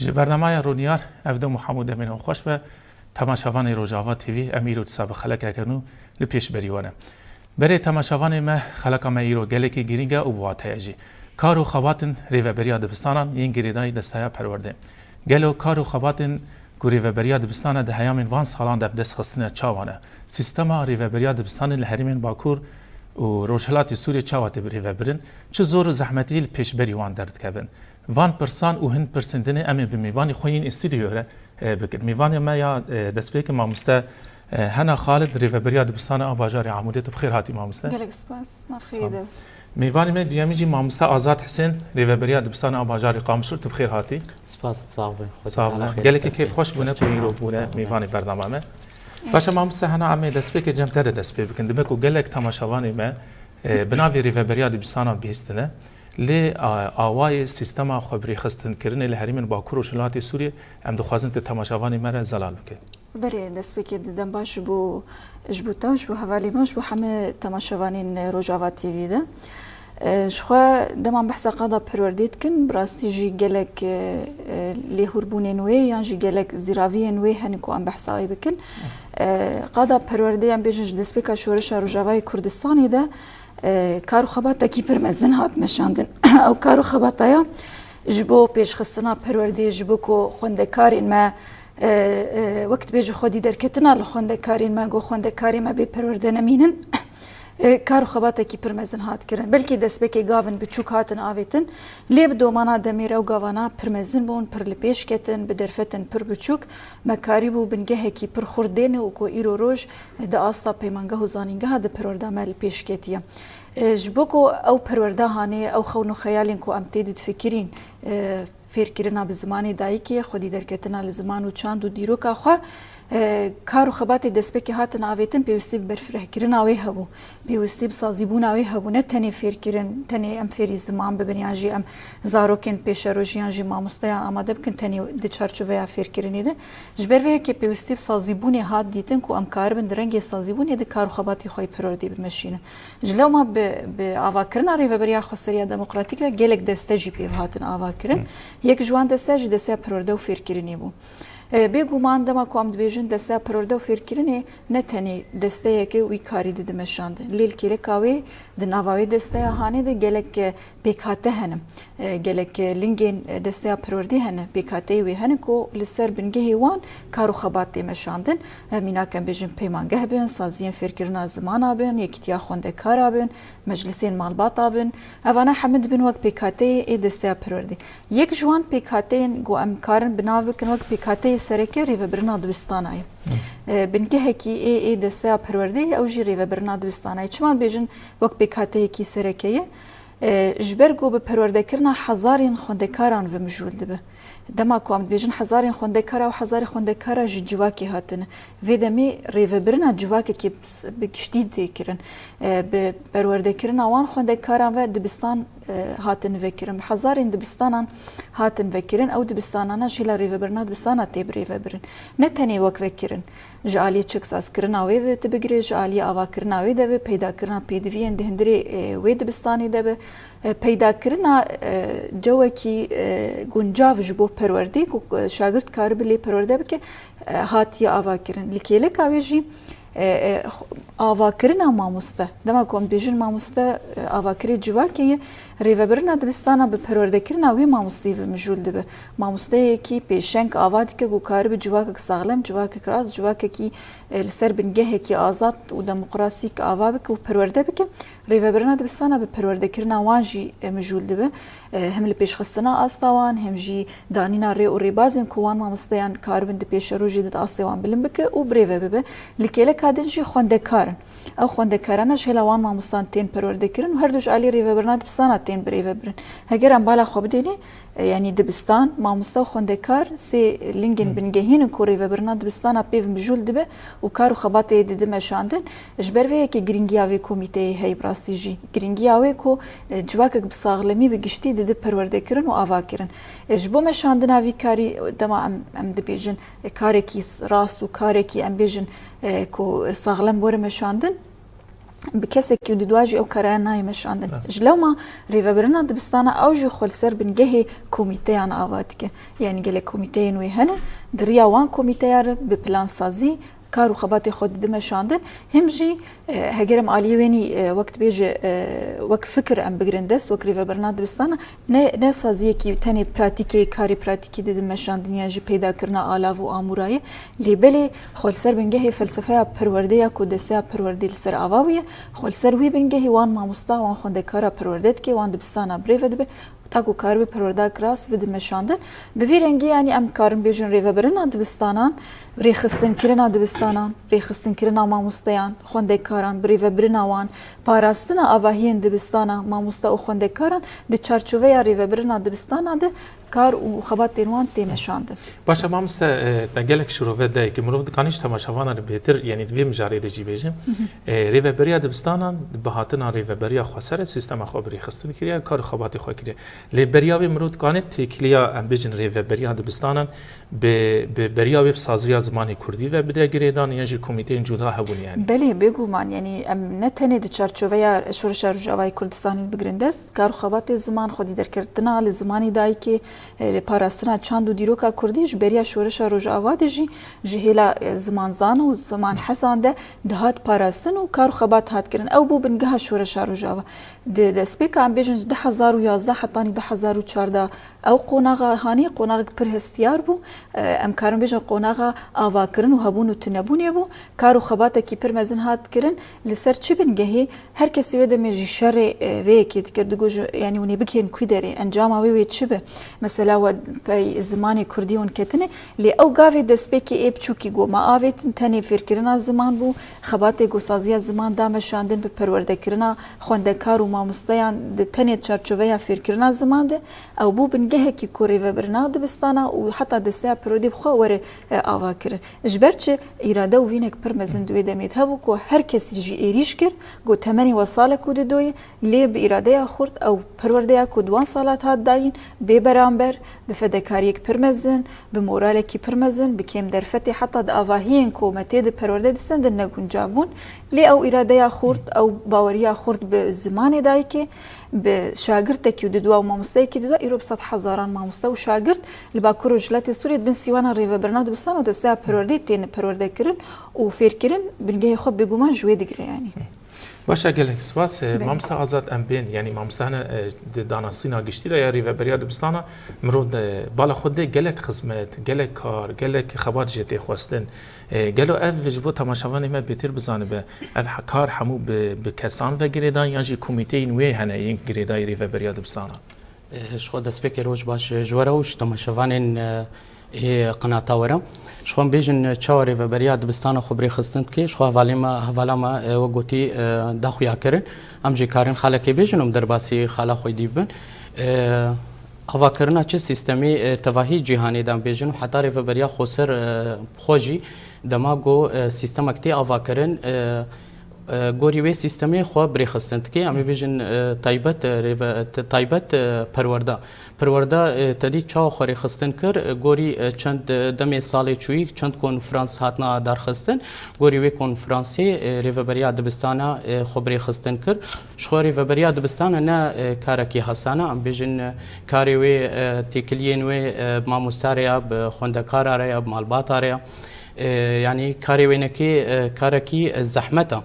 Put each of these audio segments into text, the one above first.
برنامه رونیار افدو محمود امین خوش به تماشاوان روجاوا تیوی امیر و تصاب خلق کنو لپیش بریوانه برای تماشاوان ما خلق ما ایرو گلکی گرینگا و بواتیجی کارو خواتن ریو بریا دبستانان ین گریدای دستایا پرورده گلو کارو خواتن گریو بریا دبستان ده هیامین وان سالان دب دست خستنه چاوانه سیستما ریو بریا دبستان الهریمین باکور و روشلاتی سوری چاواتی ریو برن چه زور زحمتی پیش بریوان درد کردن وان پرسان و هند پرسندنی امی به میوانی خوین استودیو را بکر میوانی ما یا دسپیک ما مسته هنا خالد ریو بریا دبستان آباجار عمودیت بخیر هاتی ما مسته گلک سپاس نفخیده میوانی من دیامیجی ما مسته آزاد حسین ریو بریا دبستان آباجار قامشور تبخیر هاتی سپاس صاحب صاحب گلک کیف خوش بونه پیرو بونه میوانی برنامه ما باشه ما مسته هنا امی دسپیک جمع دسپیک بکن دمکو گلک تماشاوانی ما بناوی ریو بریا دبستان بیستنه لی آوای سیستم خبری خستن کردن الهریمن باکور و شلات سوریه ام دخوازن تماشاوانی مرا زلال بکن. بله دست بکی دیدم باش بو جبوتاش بو حوالی ماش بو همه تماشاوانین روجاوا تیوی ده. شخوا دمان بحث قادا پروردید کن براستی جی گلک لیهوربونین وی یا جی گلک زیراویین وی هنکو ام بحث آی بکن. قادا پروردی ام بیشش دست بکا شورش روجاوای کردستانی ده کارو خبات کی پرمزن هات مشاندن او کارو خباتایا جبو پیش خستنا پروردی جبو کو خوندکارین ما وقت بیج خودی درکتنا لخوندکارین ما گو خوندکاری ما به پرورده نمینن کارو خبات کی پرمزن هات کرن بلکی دست بکی گاون بچوک هاتن آویتن لیب دومانا دمیر او گاوانا پرمزن بون پر لپیش کتن بدرفتن پر بچوک مکاری بو بنگه کی پر خوردین و کو ایرو روش دا آستا پیمانگه و زانینگه دا پرورده مال پیش کتیه جبوکو او پرورده هانه او خونو خیالین کو ام تیدید فکرین فکرنا به زمانی دایکی خودی درکتنا لزمان و چاند و دیروکا خو کارو خباتی دست بکی هاتن آویتن پیوستی برفره کرن آوی هبو پیوستی بسازیبون آوی هبو نه تنی فیر کرن تنی ام فیری زمان ببینی جی ام زاروکن پیش روژیان جی مامستیان آماده بکن تنی دی چارچوبه فیر کرنی ده جبر وی که پیوستی بسازیبونی هات دیتن کو ام کار بند رنگ سازیبونی ده کارو خباتی خوی پروردی بمشینه جلو ما به آوا کرن آری و بریا خسریه دموکراتیک گلک دسته جی پیو هاتن آوا کرن یک جوان دسته جی دسته پرورده و فیر کرنی بو بگومان دما کوام دبیجن دسته پرورده و فکرینه نه تنی دسته که وی کاری دیده مشانده لیل کیره کاوی دنوایی دسته هانی ده گلک پیکاته هنم گلک لینگین دسته پرورده هنه پیکاته وی هنه کو لسر بنگه هیوان کارو خباتی مشاندن مینا کم بیجن پیمانگه بین سازین فکرنا زمان آبین یکتیا خونده کار آبین مجلسین مالبات آبین اوانا حمد بین وقت پیکاته ای دسته پرورده یک جوان پیکاته گو ام کارن بناو کن وقت پیکاته سرکه ریو برنا دبستانای بنگه کی ای دسته پرورده او جی ریو برنا دبستانای چمان بیجن وقت پیکاته کی سرکه جبرگو به پرورده کرنا هزارین خوندکاران و مجول دبه دما کوام بیجن هزارین خوندکار و هزار خوندکار جواکی هاتن و دمی ریو برنا جواکی که بکشتید دیکرن به پرورده کرنا وان خوندکاران و دبستان هاتن وکرن هزارین دبستانان هاتن وکرن او دبستانانا شیلا ریو برنا دبستانا تیب ریو برن نه تنی وک وکرن جالی چکس از کرنا وی تبگری جالی آوا کرنا وی دبه پیدا کرنا پیدوی اندهندری وی دبستانی دبه پیدا کرنا جوکی گنجاو جبو پروردی کو شاگرد کار بلی پرورده بکه هاتی آوا کرن لیکیله کاویجی آوا کرنا ماموسته دما کوم بیجن ماموسته آوا کری جواکی ریو برنا دبستانا به پرورده کرنا وی ماموستی و مجول دبه ماموسته کی پیشنک آوادی که گو کار به جواک ساغلم جواک کراز جواک کی لسر بنگه کی آزاد و دموکراسی که آوا بک و پرورده بکه ریو برنا دبستانا به پرورده کرنا وانجی مجول دبه هم لپیش خستنا آستوان هم جی دانینا ری و ریبازین کوان ماموستیان کار بند پیش روجی داد آستوان بلم بکه و بریو ببه لیکیله کادن جی خوندکارن او خوندکارانه شلوان ماموستان تین پرورده کرن و هر دوش علی ریو برنا دبستانا تین بریو برن هگر ام بالا خوب دینی یعنی دبستان ماموستا خوندکار سی لینگن بنگهین کوری و برنا دبستانا پیو مجول دبه و کارو خباته دیده مشاندن جبروی که گرینگیاوی کمیته هی براستیجی گرینگیاوی کو جواک بساغلمی بگشتی دیده پرورده کرن و آوا کرن جبو مشاندن آوی کاری دما ام دبیجن کاری کی راست و کاری کی ام بیجن کو ساغلم بور مشاندن بكسك يدواجي أو كرانا يمشاندن جلو ما ريفابرنا دبستانا أو جو خلسر بنجهي كوميتي عن آواتك يعني قال كوميتين ويهنا دريا وان كوميتيار ببلان سازي كارو خباتي خود دمشاندن همجي هجرم عالية ويني وقت بيجي وقت فكر ام بجرندس وقت ريفابرنا دبستانا نه سازيه كي تاني براتيكي كاري براتيكي دمشاندن يجي پیدا کرنا آلاف و آموراي لبلي خلسر بنجهي فلسفه پرورديا كودسيا پروردي لسر آواوية خلسر وي بنجهي وان ماموستا وان خونده كارا پروردت كي وان دبستانا بريفد به تاكو كاربي پروردا كراس بده مشاندن بفي رنگي يعني ام كارم بيجن ريفابرنا دبستانان ريخستن كرنا دبستانان ريخستن كرنا ماموستيان خونده كاران بريفابرنا وان باراستنا اواهين دبستانا ماموستا و خونده كاران دي چارچوبه ريفابرنا دبستانا ده کار و خبات وان تیمشاند. باشه مامست تنگلک شروع ده که مرد کانیش تماشاوانه بهتر یعنی دویم جاری دجی بیشم. ریوبریا دبستانان بهاتنا ریوبریا خسر سیستم خبری خستن کریه کار خبات خو کریه. ریوبریا به مرد کانت تکلیا ام بیشن ریوبریا دبستانان به بریا به سازی زمانی کردی و بده گریدان یعنی کمیته جدا هبونی یعنی. بله بگو من یعنی ام نتنی دچارچوبه شورش روجاوای کردستانی بگرندست کار خبات زمان خودی در کردنا لزمانی دایی که پاراستنا چند و دیروکا کردیش بریا شورش روجاوا دجی جهلا زمان زان و زمان حسان ده دهات پاراستن و کار خبات هات کردن او بو بنگه شورش روجاوا ده سپیکا ام بیجن 2011 حتانی 2014 او قوناغا هانی قوناغ پر هستیار بو ام کارم بیجن قوناغا آوا کرن و هبون و تنبونی بو کارو خباتا کی پر مزن هات کرن لسر چی بنگهی هر کسی وده میجی شر وی کی کردگو یعنی ونی بکین کوی داره انجام وی چی به مثلا و به زمانی کردی اون کتنه لی او گاوی دسپیکی ای بچوکی گو ما آویت تنی فکرنا زمان بو خبات گوسازی زمان دامشاندن به پرورده کرنا خونده کار و مامستیان د تنی چارچوبه فکرنا زمان ده او بو بنگه کی کوری و برناد بستانا و حتی دسته پرودی بخو ور آوا کرد اجبرچ اراده و وینک پر مزن دوی دمیت هبو کو هر کسی جی ایریش کر گو تمنی وصاله کو دوی لی به اراده خورد او پرورده کو دوان سالات هات داین به برانبر بفدكاريك برمزن بمورالك برمزن بكيم درفتي حتى دأواهين كومتي دي پرورده دستن دن نگون جابون لي او إراده خورد او باوريا خورد بزمان دايكي بشاگردتك يددوا ومامستيك يددوا إيرو بسات حزاران مامستا وشاگرد لباكورو جلاتي سوريد بن سيوانا ريفا برنادو بسان ودسا پرورده تين پرورده كرن وفير كرن بنگه خوب بگومان جوه دگره يعني باشه گلک سواس مامستا آزاد ام بین یعنی مامستا هن دانستینا گشتی را یا ریوبریا دبستانا مرود بالا خود گلک خدمت گلک کار گلک خبر جتی خواستن گلو اف وجبو تماشاوانی ما بهتر بزانه به اف کار همو به کسان و گریدان یعنی کمیته نوی هنه این گریدای ریوبریا دبستانا شخو دست بکی روش باش جوروش تماشاوانین قناة ورا شخون بيجن تشاوري وبريا دبستان خبري خستنت كي شخو حوالا ما وقوتي داخو ياكرن ام جي كارن خالا كي بيجن درباسي خالا خوي ديبن اوا کرنا چه سیستمی تواهی جهانی دام بيجن حتى ري وبريا خسر خوجي دماغو سیستم اكتي اوا کرن گوری وی سیستمی خواب بری خستند که امی بیشن تایبت پرورده تدی چه خوری خستن کر گوری چند دمی سالی چوی چند کنفرانس هاتنا در خستن گوری وی کنفرانسی ریوبریا دبستانا خبری خستن کر شخوری ریوبریا دبستانا نه کارکی حسانا ام بیشن کاری وی تکلین وی ماموستاریا بخوندکاریا بمالباتاریا يعني كاري وينكي كاركي زحمته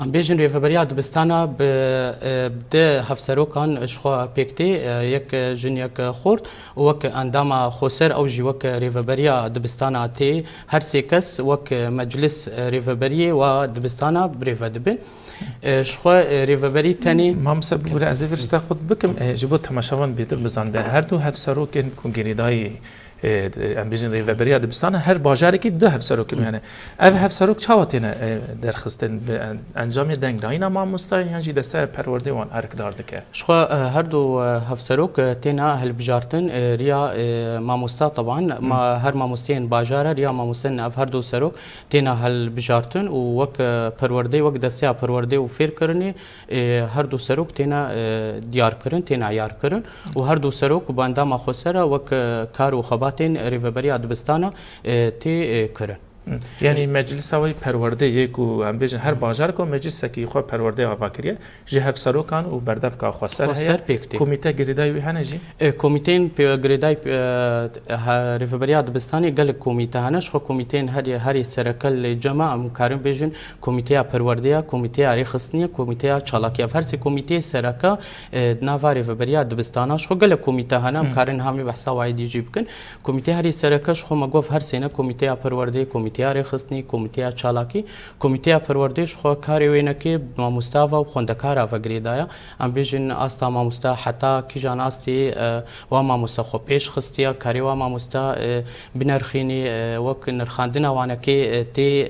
ام بيجن ريفبريا دبستانا بده هفسرو كان شخوا بيكتي يك جن يك خورد وك انداما خسر او جي وك ريفبريا دبستانا تي هر سيكس وك مجلس ريفبريا ودبستانا بريفدبن شخوا ريفبري تاني مامسا بقول ازفرش تاخد بكم جبوت تماشاوان بيتر بزان به هر دو هفسرو كن كونغريداي ام بیشتر ریوبریا دبستان هر باجاری که دو هفسروک میانه اف هفسروک چاوتینه درخستن انجام دنگراینا ما مستعین یعنی دسته پرورده وان ارک دارده که شخو هر دو هفسروک تینا هل بجارتن ریا ما مستا طبعا ما هر ما مستین باجاره ریا ما مستین اف هر دو سروک تینا هل بجارتن و وک پرورده وک دسته پرورده و فیر کرنی هر دو سروک تینا دیار کرن تینا یار کرن و هر دو سروک باندام خسره وک کار و خبر تين ريفبريا دبستانا تي كره يعني مجلس هوي پرورده یک و هم بیشن هر باجار کو مجلس کی خو پرورده آواکریه جهف سرو کان و بردف کا خسر هي کمیته گریدای وی هنجی کمیتین گریدای ریفبریا دبستانی گل کمیته هنش خو کمیتین هر سرکل جمع مکارم بیشن کمیته پرورده کمیته ارخصنی کمیته چالاکی هر سی کمیته سرکا ناوا ریفبریا دبستاناش خو گل کمیته هنم کارن همی بحثا وایدی جیبکن کمیته هر سرکش خو مگوف هر سینه کمیته پرورده کمیته ارخصنی کمیته چالاکی کمیته پروردهش خو کاری وینه که ماموستا و خوندکار و گریدایا ام بیشن استا ماموستا حتی کی جان استی و ماموستا خو پیش خستیا کاری و ماموستا بنرخینی وک نرخاندنا وانه که تی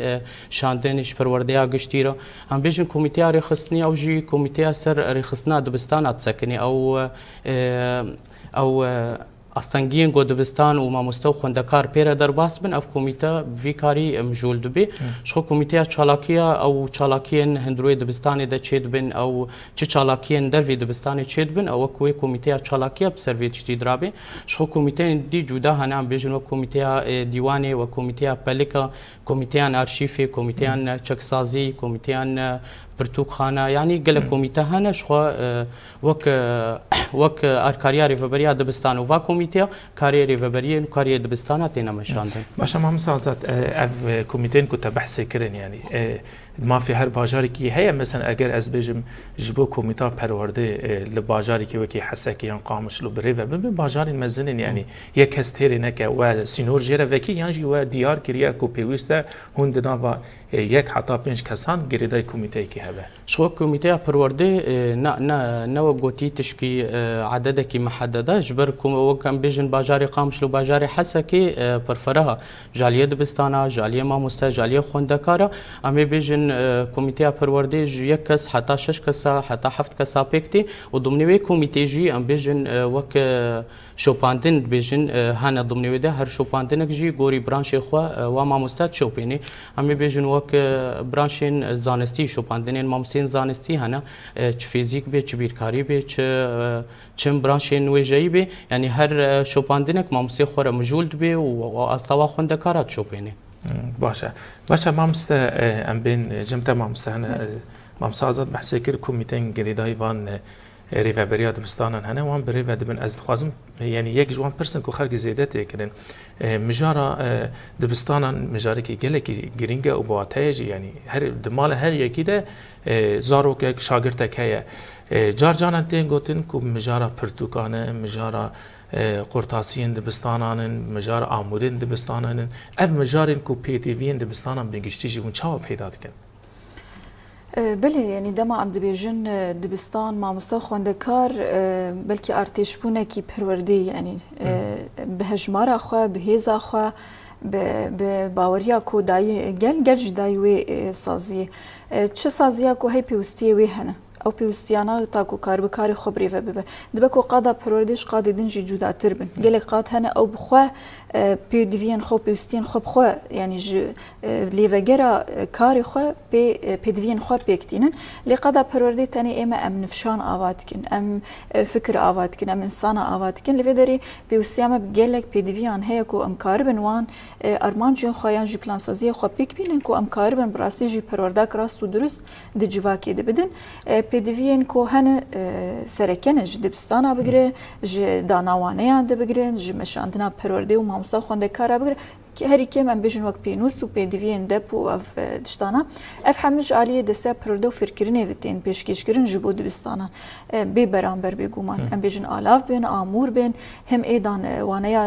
شاندنش پرورده گشتیرا ام بیشن کمیته ارخصنی او جی کمیته سر ارخصنا دبستان تسکنی او استنگین گو دبستان و ماموستا و خوندکار پیره در باس بن اف کمیته وی کاری مجول دبی شخو کمیته چالاکیا او چالاکین هندروی دبستانی ده چید بن او چه چالاکین در وی دبستانی چید بن او کوی کمیته چالاکیا بسرویت چتی درابی شخو کمیته دی جدا هنام بیجن و کمیته دیوانی و کمیته پلیکا کمیته ارشیفی کمیته چکسازی کمیته پرتوخانه يعني قال كوميته هنا شخو وك اركاريا ريفبريا دبستان وفا كوميته كاريا ريفبريا كاريا دبستان تينا مشاندن باشا ما مسازات اف كوميتين كنت بحث كرن يعني ما في هر باجاري كي هي مثلا اگر از بجم جبو كوميتا پرورده لباجاري كي وكي حسكي يعني قامش لو بريفا باجاري مزنن يعني يك هستيرنك و سينور جيره وكي يعني و ديار كريا كو بيوستا هوندنا و یک حتی 5 کسان گریدای کمیته کی هبه شو کمیته پرورده نو گوتی تشکی عدد کی محدده جبر کوم وکم بیژن بازار قامش لو بازار حسکی پرفرها جالیه دبستانا جالیه ماموستا جالیه خوندکارا امی بیژن کمیته پرورده یک کس حتی 6 کس حتی 7 کس پکتی و ضمنوی کمیته جی ام بیژن وک شوپاندن بیژن هانا ضمنوی ده هر شوپاندنک جی گوری برانش خو و ماموستا چوپینی امی بیژن وک برانشین زانستی شوپاندنین مامسین زانستی هنا چ فیزیک به چ بیرکاری به چم برانشین ویجایی به یعنی هر شوپاندنک مامسی خوره مجولد به و استوا خوندکارات شوپینی باشه مامستا ام بین جمتا مامستا هنا مامسا آزاد بحثی کر کمیتین گریدای وان ریفبریا دبستانن هنه وان بریو دبن از خوازم يعني یک جوان پرسن کو خلق زیاده تکرن مجارا دبستانن مجاری که گله کی گرینگه او بواتیج يعني هر دمال هر یکی ده زارو که شاگرد که جار جانن تین گوتن کو مجارا پرتوکانه مجارا قرطاسیین دبستانان مجار آمودین دبستانان اف مجارین کو پی تی وین دبستانان بگشتی جون چاو پیدا کن بله يعني دما عم دبيجن دبستان مع مستوى خوندكار بلكي ارتشبونه كي پروردي يعني بهجمار اخوا بهيز اخوا بباوريا كو داي گل جداي وي سازي چه سازيا كو هي بيوستي وي هنا او بيوستيانا تاكو كار بكاري خبري فبه دبكو قادا پرورديش قادي دنجي جودا تربن قالك قاد هنا او بخوا بي ديفين خو بيوستين خو بخوا يعني ليفاجرا كاري خو بي ديفين خو بيكتينن لي قادا پروردي تاني اما ام نفشان اواتكن ام فكر اواتكن ام انسان اواتكن لفدري بيوستياما بقالك بي ديفين هيكو ام كاربن وان ارمان جون خويان جي بلان سازيه خو بيك بينن كو ام كاربن براستي جي پرورداك راستو درست دجواكي دبدن پدوین کو هن سرکن دبستانا بگیره ج دانوانه اند بگیرن ج مشاندنا پرورده و مامسا خونده کارا بگیره هری که من بیشتر وقت پینوس و پدوین دپ و اف دشتانا اف همش عالیه دسته پرورده و فکرینه ویتین پیشکش کردن جبود دبستانا بی برانبر بگومان ام بیشتر آلاف بین آمور بین هم ایدان وانیا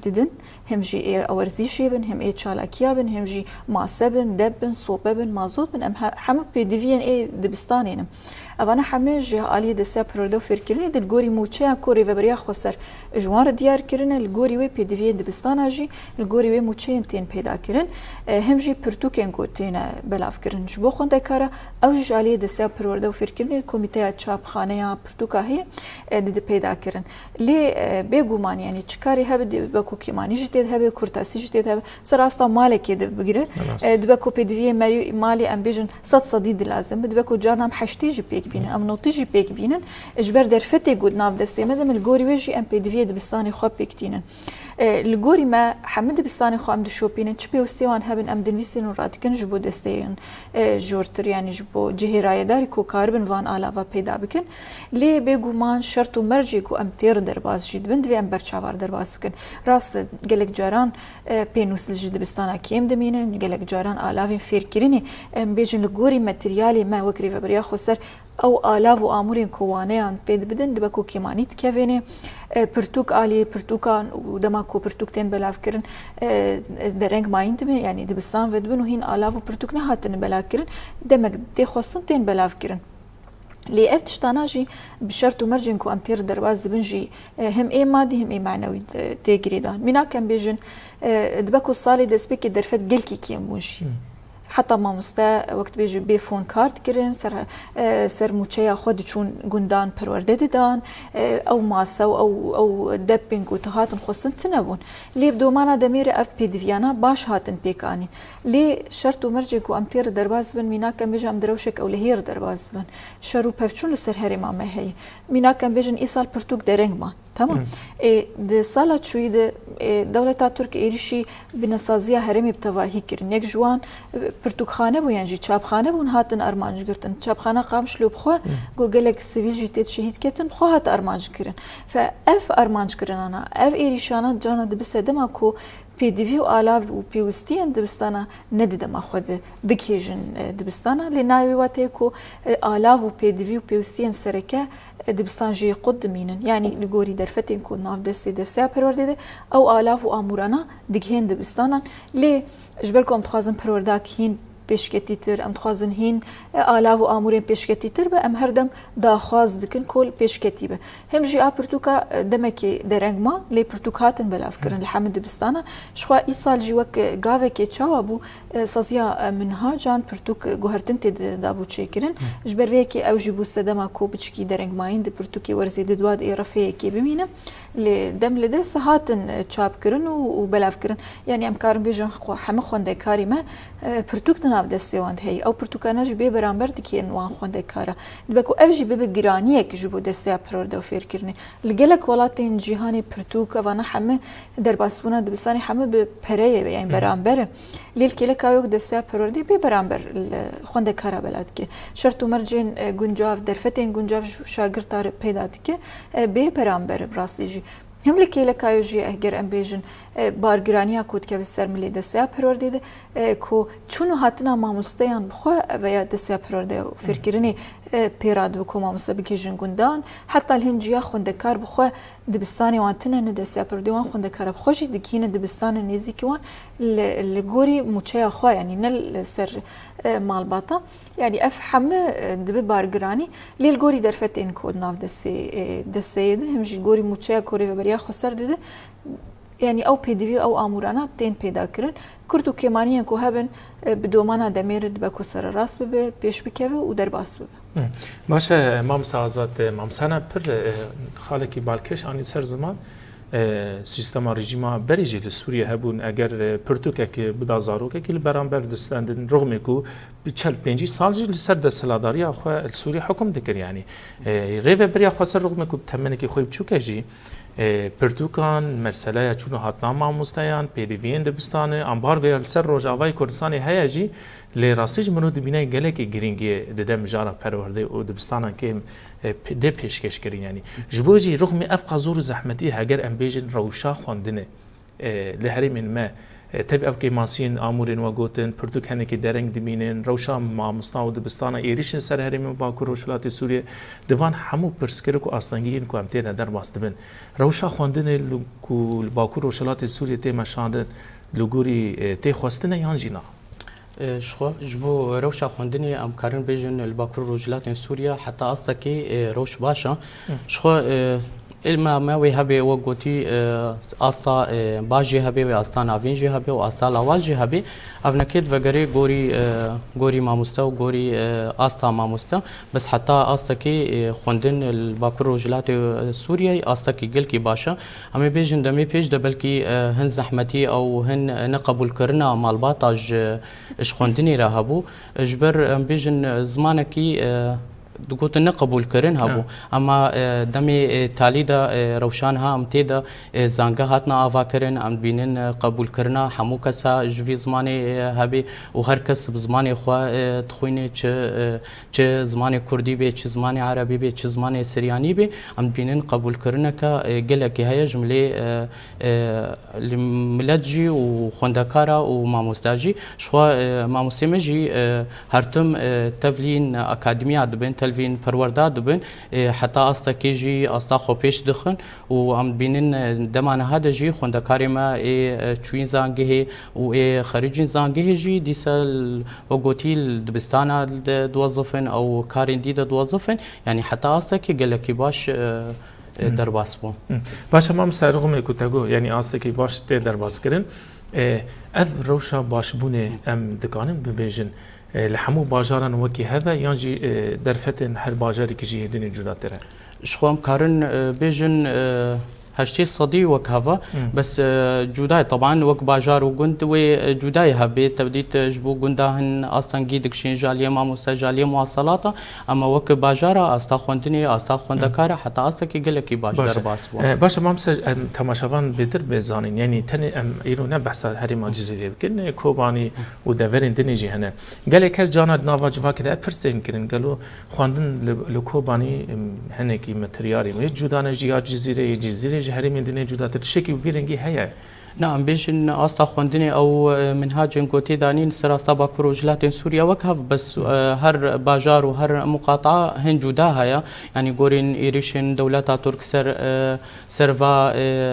دیدن هم جی آورزیشی بین هم ای چالاکیا بین هم جی ماسه بین دب بین صوبه بین مازود بین ام همه پدوین ای دبستانینم اوانا همه جه عالیه دسته پرورده و فکرینه دل گوری موچه کوری و بریا خسر جوار دیار کردن الگوری و پدوین دبستانا جی الگوری و موچه انتین پیدا کردن هم جی پرتوکن کوتین بلاف کردن جبو خونده کارا او جه عالیه دسته پرورده و فکرینه کمیته چاپخانه یا پرتوکا هی دید پیدا کردن لی بگومان یعنی چکاری هبه بکو کیمانی جدید هبه کورتاسی جدید هبه سر استا مالکی دب بگیره دبکو پدوین مالی ام بیجن صد صدید لازم دبکو جارنام حشتی جی پیک بینن ام نوتیجی پیک بینن اجبر در فتی گود ناف دسته مدام الگوری ویجی ام پی دی دبستانی خواب پیکتینن الجوري ما حمد بستاني خو ام دشوبين تشبي وستيوان هبن ام دنيسين وراتكن جبو دستين جورتر يعني جبو جهرايه داري كو كاربن فان آلافا پیدا بكن لي بيغومان شرط مرجي كو ام تير درباز جيد بند في ام برچاوار درباز بكن راست گلك جاران بينوس الجد بستانا كيم دمينن گلك جاران آلافين فير كريني ام بيجن الجوري ماتريالي ما وكري فبريا خسر او آلاف و آمورين كوانيان بيد بدن دبكو كيمانيت كيفيني پرتوك آلي پرتوكان و دماكو پرتوكتين بلاف كرن درنگ ماين دمي يعني دبستان ودبن و هين آلاف و پرتوك نهاتن بلاف كرن دمك دي خوصن تين بلاف كرن لي افتشتاناجي بشرط مرجن كو امتير درواز دبنجي هم اي مادي هم اي معنوي تيجريدان منا كان بيجن دبكو الصالي دسبيكي درفت قلكي كيموجي حتى ما مستا وقت بيجي بيفون كارت كرن سر موچيا خود چون گوندان پرورده دان او ماسا او دبینگ و تهاتن خصن تنبون لي بدومانا دمير اف بي ديفيانا باش هاتن بيكاني لي شرط مرجي كو امتير درباز بن مينا كان بيجي ام دروشك او لهير درباز بن شرو پفچون لسر هرما ما هي مينا كان بيجن ايسال پرتوك درنگ ما تمام د سالا چوي د دولتا ترک ایریشی بنسازیا هرمی بتواهی کرن یک جوان پرتوکخانه بو یعنی چاپخانه بون هاتن ارمانج گرتن چاپخانه قامش لو بخو گوگلک سیویل جیت شهید کتن خو هات ارمانج کرن فاف ارمانج کرن انا اف ایریشانا جانا د بسدما کو پی دی وی و آلاف و پیوستین دبستانا ندیدم خود بکیجن دبستانا لناوی واته کو آلاف و پی دی وی و پیوستین سرکه دبستان جي قدمينن يعني لغوري درفتين كو ناف دسي پرورده او آلاف و آمورانا دگهين دبستانا لي جبركم تخوازن پرورداك هين پیشکتی تر ام تخوازن هین آلاف و آمورین پیشکتی تر به ام هردم داخواز دکن کل پیشکتی به هم جی آپرتوکا دمکی درنگ ما لی پرتوکاتن بلاف کرن الحمد بستانه شخوا ای سال جی وک گاوه که چاوا بو سازیا منها جان پرتوک گوهرتن تید دابو چه کرن جبر ریکی او جی بو سدما کو بچکی درنگ ماین د پرتوکی ورزید دواد ای رفیه کی بمینه لی دم لده سهاتن چاپ کرن و بلاف کرن یعنی ام کارم بیجن همه خونده کاری ما پرتوک ناف دستیواند هی او پرتوکاناج بی برانبر دکین وان خونده کارا دبکو افجی بی گرانیه که جبو دستیا پرورده و فیر کرنی لگلک ولاتین جهانی پرتوک وانا همه در باسونا دبستانی همه به پریه یعنی برانبره لیل کله کایوک دستیا پرورده بی برانبر خونده کارا بلاد که شرط مرجین گنجاف درفتین گنجاف شاگردار پیدا که بی برانبر براستی هم لكيلا كايوجي اهجر ام بيجن بارگرانيا كود كيف سر ملي دسيا پرورده كو چونو هاتنا ماموستيان بخو ويا دسيا پرورده فكرني بيراد وكو ماموستا بكيجن گوندان حتى الهم جيا خوندكار بخو دبستاني وانتنا ندسيا پرورده وان خوندكار بخوشي دكينا دبستان نيزيكي وان لغوري موچيا خو يعني نل سر مالباطا يعني افهم دب بارگراني للغوري درفتين كود ناف دسي هم جي غوري موچيا كوري خسر دیده يعني او پی دی وی او آمورانا تین پیدا کرن کردو کمانیان کو هبن بدومانا دمیرد بکو سر راست ببه پیش بکوه و در باس ببه باشه مام سازات مام سنه پر خالکی بالکش آنی سر زمان سیستم رژیما بریجی لسوریه هبون اگر پرتوکه که بدازاروکه که برانبر دستندن رغم کو بچل 5 سال جی لسر دستلاداری آخوا سوریه حکم دکر یعنی ریو بریا خواست رغم کو تمنه که خوب چوکه جی پرتوکان مرسله چونو هاتنا ماموستایان پیدوین دبستانه امبارگو سر روجاوای کردستان هیجی لی راستیج منو دبینه گلکی گرینگی ددم جارا پرورده و دبستانان که ده پیشکش کرین یعنی جبوجی رغم افقا زور زحمتی هگر ام بیجن روشا خوندنه لهری من ما تبي أفكي ماسين آمورين وقوتن پرتوك هنكي درنگ دمينين روشا ما مصنع ودبستانا إيريشن سر هرمي باكور روشلاتي سوريا دوان همو پرسكركو أصلانجين كو امتين در باس دبن روشا خوندن لكو باكور روشلاتي سوريا تي مشاندن لغوري تي خواستن يان جينا شخوا جبو روشا خوندني ام كارن بيجن الباكور روشلاتي سوريا حتى أصلكي روش باشا شخوا ilma me wê hebe we gotî asta baş jê hebe wê asta navîn jê hebe û asta lawaz jê hebe ev nekêt vegerê gorî mamosta û gorî asta mamosta bis heta astekî xwendin li Bakur Rojhilatê Sûriyeyê astekî gelkî baş e em ê bêjin demê pêş de belkî hin zehmetî ew hin neqebûlkirina malbata ji xwendinê re hebû ji ber em bêjin zimanekî دقوتنا قبول كرن هبو اما دمي تالي دا روشانها ام تيدا زانگه هاتنا آوا کرن ام بینن قبول کرنا همو کسا جوی زمانی هبی و هر کس بزمانی خوا تخوینه چه زمانی کردی بی چه زمانی عربی بی چه زمانی سریانی بی ام بینن قبول کرنا که گلکی های جمله ملتجی و خوندکارا و ماموستاجی شوا ماموستیمجی هرتم تفلین اکادمیا دبن تلفین پرورده دبن حتی استا کیجی استا خوبیش دخن و ام بینن دمان هذا جي خونده کاری ما چوین زانگه و خارجین زانگه جی دیسال وقوتیل دبستانا دوظفن او کارین دی دوظفن يعني حتى استا کی گلکی باش درباس بون باش ما مسرغم کوتگو يعني استا کی باش درباس کرن اذ روشا باش بونه ام دکانم ببیجن لحمو باجاران وكي هذا ينجي درفتن هر باجاري كجي هدين جداتره شخوام كارن بيجن هشتي صدي وكهفا بس جوداي طبعا وك باجار وجند وجوداي هبي تبديت جبو جندهن اصلا جيدك شين جاليه ماموسا جاليه مواصلات اما وك باجارا استا خوندني استا خوندكار حتى استا كي قالك باجار باسبو باش مامسا تماشاوان بدر بزانين يعني تني ام ايرو نبحث هري ما جزيري كن كوباني ودفرين دنيجي هنا قال كاس جانا نافا جفا كده برستين كن قالوا خواندن لكوباني هنكي ماتريالي جودانا جيا جزيره جهري من دنيا جودات الشكل وفيرنجي هيا نعم بيجن استا خوندني او منهاج كوتي دانين سراستا باكروجلات سوريا وكهف بس هر باجار وهر مقاطعه هن جوداها يعني غورين ايريشن دولتا ترك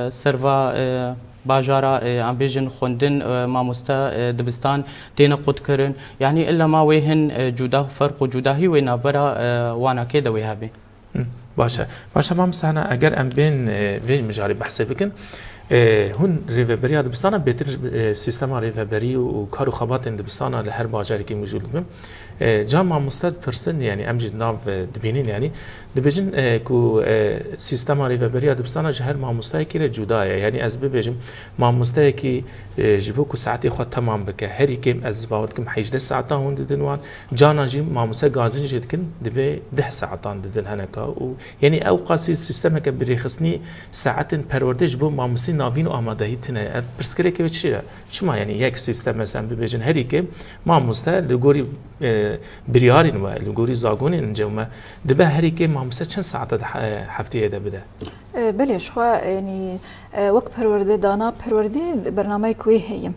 سرفا باجارا عم بيجن خوندن ماموستا دبستان تينا قد كرن يعني الا ما ويهن جودا فرق جوداهي وين برا وانا كده ويهابي باشا ما مسانا اگر ام بين ويج مجاري بحث بكن هون ريفبريا دبستانا بيتر سيستما ريفبري وكارو خباتن دبستانا لهر باجاري كي موجود بم جامعة مستد برسن يعني امجد ناف دبينين يعني دبيجن كو سيستما ريفبريا دبستانا جهر مع مستاكي جودايا يعني از ببيجم مع مستاكي جبوكو ساعتي خو تمام بك هري كيم از باوتكم حيج 10 ساعات هون ددنوان جانا جي مع مسا غازن جدكن دبي 10 ساعات ددن هنكا يعني او قاسي سيستما كبريخصني ساعات پروردش بو مع مسي ناوين و آمادهی تنه پرسکره که چیه چما يعني یک سیستم مثلا ببیجن هری که ما مستا لگوری بریارین و لگوری زاگونین انجام دبه هری که ما مستا چند ساعت هفته ده بده بله شو يعني وقت پرورده دانا پرورده برنامه کوی هیم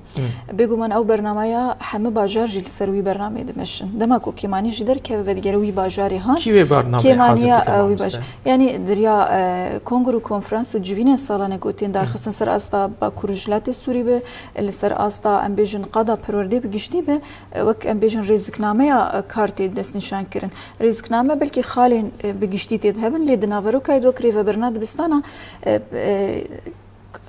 بگو من او برنامه همه باجار جل سروی برنامه دمشن دماکو کیمانی جدر که ودگروی باجاری هان کی برنامه حاضر يعني دريا كونغرو كونفرنس وجوين سالانه گوتين در خصن سر استا با كورجلات سوري به سر استا امبيجن قدا پرورده بگشتي به وك امبيجن رزقنامه كارت دست نشان كرن رزقنامه بلكي خالين بگشتي تذهبن لدناورو كايد وكري برنامه بستانا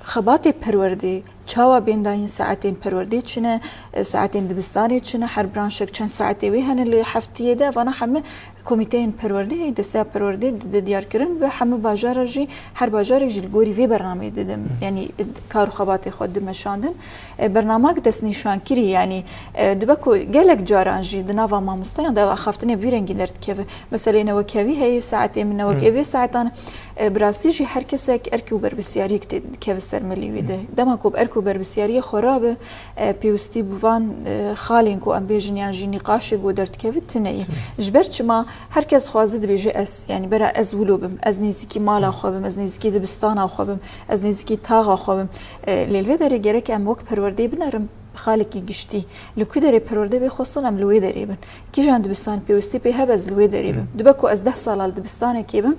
خباتي پرورده چاوا بينداين ساعتين پرورده چنه ساعتين دبستاني چنه هر برانشك چند ساعتي وي هن اللي هفتيه ده وانا همه كوميتين پرورده دسا پرورده ديار كرن به همه باجار جي هر باجار جي الگوري في برنامه ددم يعني كارو خباتي خود مشاندن برنامج دس نشان كري يعني دبكو قالك جاران جي دناوا ما مستيان ده خفتني بيرنجي درت كيف مثلا نوكاوي هي ساعتين من نوكاوي ساعتان براسي جي هر كسك اركو بربسياري كيف سرملي وده دمكو اركو بربسياري خرابه بيوستي بوان خالينكو ام بيجن يعني جي نقاش جو درت كيف تني جبرت ما هر کس خوازد بیجه اس یعنی برای از ولوبم از نزدیکی مالا خوابم از نزدیکی دبستان خوابم از نزدیکی تاغ خوابم لیل داره گره که ام وقت پرورده بنرم خالقی گشتی لکو داره پرورده بخوصن ام لوی داره بن کی جان دبستان پیوستی به هب از لوی داره بن دبکو از 10 سال دبستان کی بم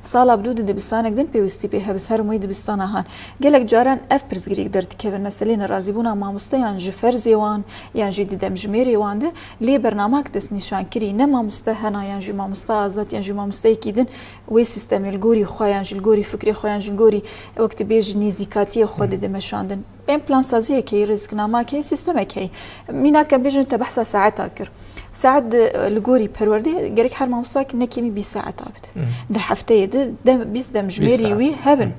سال بدود دبستانك دن پیوستی به هبس هر موید دبستان هان گلک جاران اف پرزگریک درت که مثلا رازی بونا ماموسته یان جفر زیوان یان جدی دم جمیری وان ده لی برنامج دست نشان کری نه ماموسته هنا یان جی ماموسته آزاد یان جی ماموسته کیدن وی سیستم الگوری خویان جی الگوری فکری خویان جی الگوری وقت بیج نیزیکاتی خود دمشاندن این پلان سازی کی رزقنامه کی سیستم کی مینا کم بیج انت بحث ساعت کر ساعد الجوري پروردي جريك حر ماموساك نكيمي بساعة تابت ده حفتة ده بيس ده مجميري وي هبن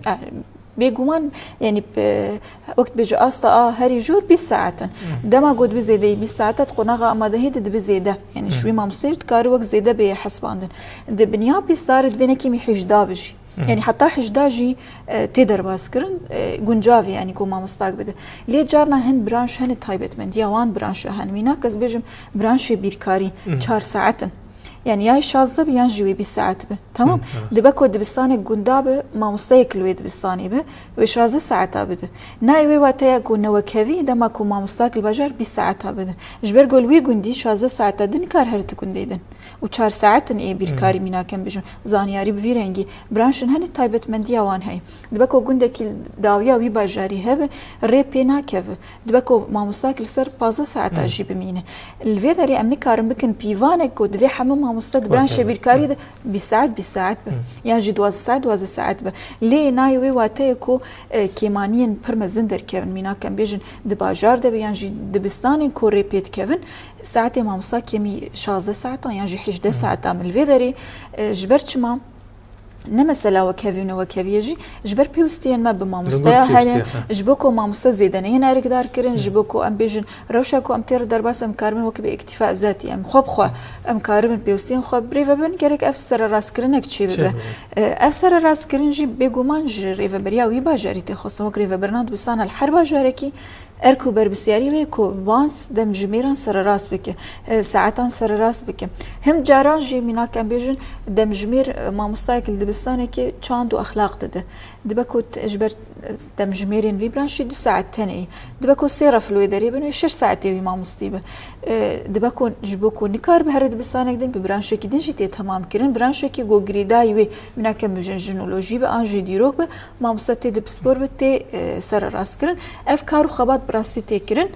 بێگومان ینی وەک بێژە ئاستا هەری ژۆر 20 ساعتن دەما گوت بزێدەی 20 ساعتت قۆناغا ئامادەهێت دبزێدە ینی شوی مامۆستای کاری وەک زێدە بێ حەسباندن دبنیا 20 ساعت دوێنێکی حیجدا بژی يعني حتى حجداجي تقدر باسكرن جونجافي يعني كو ما مستقبل ليه جارنا هند برانش هند تايبت من ديوان برانش هن مينا كز بيجم برانش بيركاري 4 ساعات يعني يا شازده بيان جوي 20 ساعت به تمام دبكو دبستاني جوندابه ما مستيك الويد بستاني به وشازه ساعات بده نايوي واتيا كنا وكافي دما كو ما مستقبل بجار 20 ساعات بده جبر قول وي جوندي شازه ساعات دن كار هرت كونديدن و4 ساعات اي بيركاري مينا كم بيجن زانياري بفيرنجي برانشن هن تايبت من ديوان هي دبكو جوندك داويا وي بجاري هبه ريبينا كيف دبكو ما مستقبل سر 15 ساعات اجيب مينه الفيدري امني كارم بكن بيفانك كو دفي حمام مستد برانش بيركاري ده بساعات يعني جي 12 ساعات به ليه نايوي واتيكو كيمانين برمزندر كيفن مينا كان بيجن دباجار ده يعني جي دبستاني كو ريبيت كيفن ساعتي ما مسا كيمي 16 ساعات يعني جي 11 ساعات من الفيدري جبرتشما نمسلا وكافينا وكافيجي جبر بيوستين ما بماموستا هلا جبوكو ماموستا زيدانين ارك دار كرن جبوكو ام بيجن روشاكو ام تير درباس ام كارمن وك باكتفاء ذاتي ام خو ام كارمن بيوستين خو بريفا بن كرك افسر راس كرنك تشي به افسر راس كرنجي بيغومان ريفا بريا وي باجاري تخصو ريفا برناد بسان الحرب جاركي اركو بربسياري ويكو بانس دم جميران سر راس بك ساعتان سر راس بك هم جاران جي مينا كان بيجن دم جمير ما مستايكل دبستانه كي چاندو اخلاق ده دبكو اجبر دم جميرين في برانشي 2 ساعات تاني دبكو سيره في الويدري بنو 6 ساعات ما مستيبه دبكو جبوكو نكار بهرد بسانك دن ببرانشي كي دنجي تمام كرن برانشي كي جو غريداي وي مينا كان بيجن جينولوجي بانجي ديروك ما مستي دبسبور بتي سر راس كرن افكار خبات براسي تكرن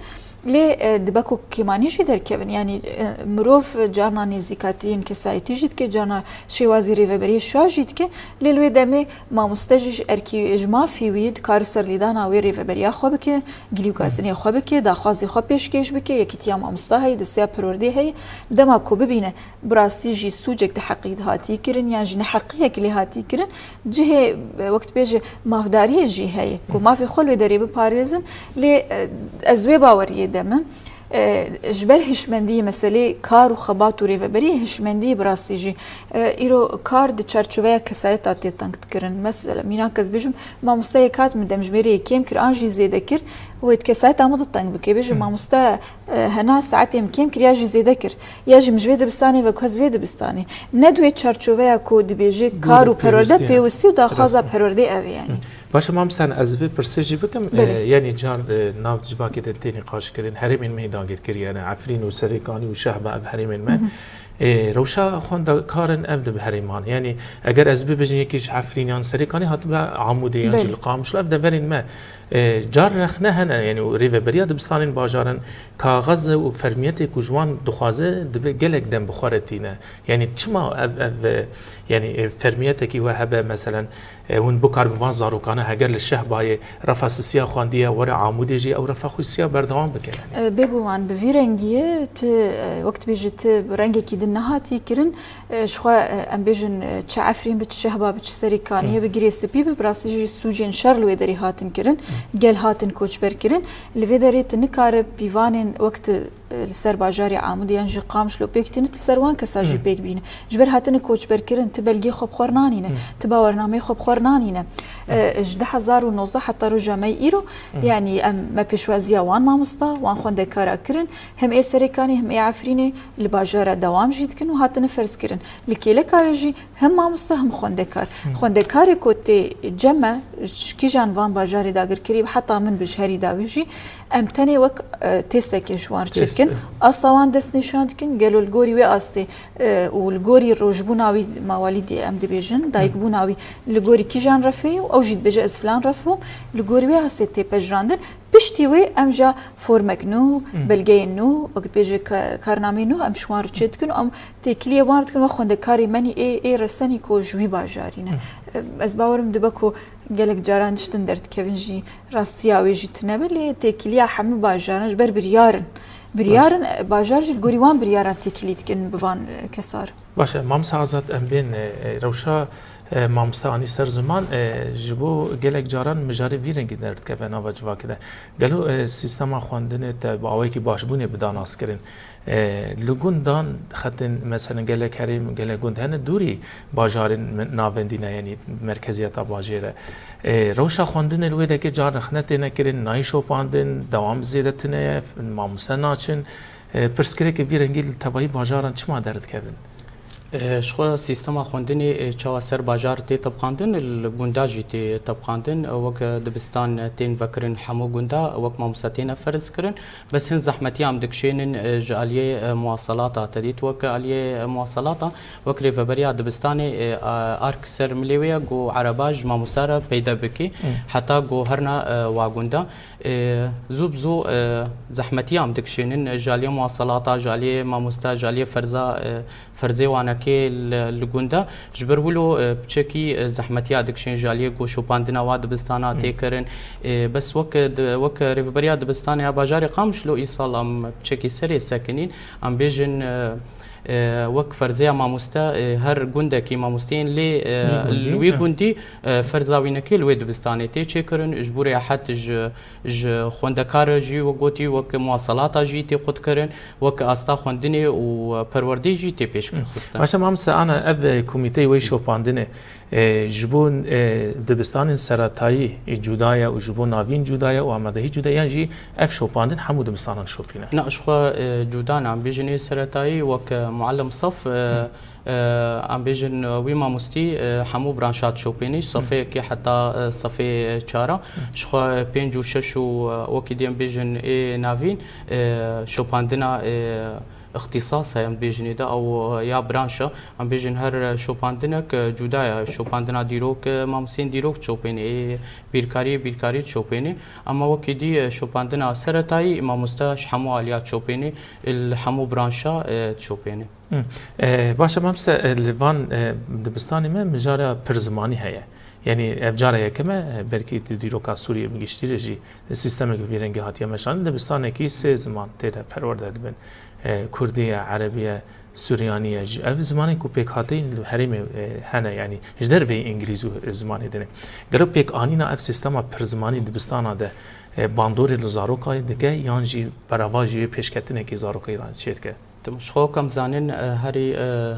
ليه دبكو كيمانيشي دركبن يعني مروف جارنا نزيكاتين كسايتي جيت كي جارنا شي وزيري فبري شاجيت كي للوي دمي ما مستجج اركي اجماع في ويد كارسر ليدانا ويري فبري خوبك جليوكاسني خوبك دا خازي خو بيشكيش بك يكتيا ما مستهي دسيا بروردي هي دما كو ببينه براستي جي سوجك تحقيق هاتي كرن يعني جن حقيقه كلي هاتي كرن جه وقت بيجي مافداري جي هي كو ما في خلو دري بباريزن لي ازوي باوري دمن جبر هشمندی مسئله کار و خبات و ریوبری هشمندی براستیجی ایرو کار د چرچوبه کسایت آتی تنگت کرن مثلا مینا کس بیشم ما مستیکات من دمجمری کم کر آنجی زیده کر و ات کسایت آمد تنگ بکی بیشم ما مستا هنا ساعتی کم کر یاجی زیده کر یاجی مجوید بستانی و کس وید بستانی ندوی چرچوبه کود بیجی کار و پرورده پیوستی و داخوازا پرورده اوی یعنی باشه ما مثلا از وی پرسیجی بکم یعنی جار ناو جواکی دنتینی قاش کردن هرمین میدان گیر کریانه عفرین و سریکانی و شهبه اف هرمین ما روشا خوند کارن افد به هرمان یعنی اگر از بی بجنی کیش عفرینیان سریکانی هات به عمودیان جل قامش لافد برین ما جار رخنه هن يعني ريفا بريا دبستانين باجارن كاغز و فرميتي كوجوان دخوازه دب جلك دم بخارتينا يعني چما اف يعني فرميتك وهبه مثلا ون بكار بوان زاروكانه هجر للشه باي رفاسسيا خوانديه ورا عموديجي او رفاخوسيا بردوام بك يعني بيغوان بفيرنجيه ت وقت بيجت رنگي كي دنهاتي كرن شخوا ام بيجن تعفرين بتشهبا بتسريكانيه بغريسبي براسيجي سوجين شرلو يدري هاتن كرن گل هاتن کوچ برکرین لویدریت نکاره پیوانن وقت السر باجاری عمودیان جی قامش لو بیکتین تسروان کساجی بیک بینه جبر هاتن کوچ برکرین تبلگی خوب خورنانینه تباورنامه خوب خورنانینه 10019 حتى رجامي ايرو يعني ام ما بيشوازيا وان ما مستا وان خوند كارا كرن هم اي سريكاني هم اي عفريني الباجاره دوام جيت كن وهاتن فرز كرن لكيلك اجي هم ما مستا هم خوند كار كوتي جمع كيجان وان باجاري داغر كريب حتى من بشهري داويجي ام تاني وك تيستك شوار تشكن اصلا دس نشاند كن قالوا الغوري وي استي والغوري روجبوناوي مواليدي ام دبيجن دايك بوناوي الغوري كيجان رفي او جيت بجا از فلان رفهم الغوري وي استي بجراندن بشتيوي امجا فورمك نو بلغي نو وقت بيجي كارنامي نو ام شوار تشتكن ام تكلي وارد كن وخوند كاري مني اي رسني كو جوي باجارينه از باورم دبكو قالك جاران شتن درت كيفنجي راستياوي جيت نبل تكليا حمي باجارن بر بريارن باجارج الغوريوان بريارن تكليت كن بفان كسار باشه مام سازات ام بين روشا مامۆستاوانی سەر زمان ji bo gelek caran mijarê vî rengî derdikeve nava civakê de gelo sîstema xwendinê te bi awayekî başbûnê bi danaskirin li gundan xetin mesela gelek herêm gelek gund hene dûrî bajarên navendîne yanî merkeziyeta bajê re rewşa xwendinê li wê dekê car rexne têne kirin nayê şopandin dewam zêdetinê ye mamoste naçin pirsgirêkê vî rengî li tevahî bajaran çima derdikevin شخوا سیستما خوندنی چاوا سر بازار تی طبقاندن الگونداجی تی طبقاندن وک دبستان تین وکرن حمو گوندا وک مامستین فرض کرن بس هن زحمتی هم دکشینن جالیه مواصلات تدیت وک علیه مواصلات وک ریفبریا دبستان ارک سر ملیویا گو عرباج مامستارا پیدا بکی حتی گو هرنا واگوندا زوب زو زحمتی هم دکشینن جالیه مواصلات جالیه مامستا جالیه فرزه وانک که لگوندا جبر ولو بچکی زحمتی ادکشن جالیه گوشو پاندنا واد دبستانا تکرن بس وک ریفبریا دبستان بازار قامش لو ایصال ام بچکی سری ساکنین ام بیژن وك فرزيا ماموستا هر گوندكي ماموستين لوي گوندي فرزاوينكي لوي دبستاني تي چكرن اجبوري حت ج خوندكار جي وگوتي وك مواصلات جي تي قد كرن وك استا خوندني و پروردي جي تي پیش خستا ماشا مامسا انا اف كوميتي وي شوپاندنه جبون دبستان سراتایی جدایا و جبون ناوین جدایا و آمادهی جدایا جی اف شوپاندن حمود دبستان شوپینه نه شخوا جدان عم بيجني سراتایی وك معلم صف عم بيجن ويما مستي حمو برانشات شوبينيش صفي كي حتى صفي شارع شخوا بينجو ششو وكيديم بيجن نافين شوباندنا اختصاص هم بيجني ده او يا برانشا هم بيجن هر شوباندنك جدايا شوباندنا ديروك مامسين ديروك شوبيني بيركاري شوبيني اما وكيدي شوباندنا سرتاي ماموستاش حمو عليات شوبيني الحمو برانشا شوبيني باشا مامستا لفان دبستاني ما مجارة برزماني هيا يعني افجار يكما بلكي ديروكا سوريا مجشتي جي السيستم في رنجي هاتيا مشان دبستان كي سي زمان تيدا پرورده دبن كردية عربية سوريانية اف زمانين كو بيك هاتين الحريم هنا يعني جدر في انجليزي زماني دنه قالوا بيك انينا اف سيستما برزماني دبستانا ده باندوري لزاروكاي دكه يانجي براواجي بيشكتنه كي زاروكاي ران شيتكه شخو كم زانين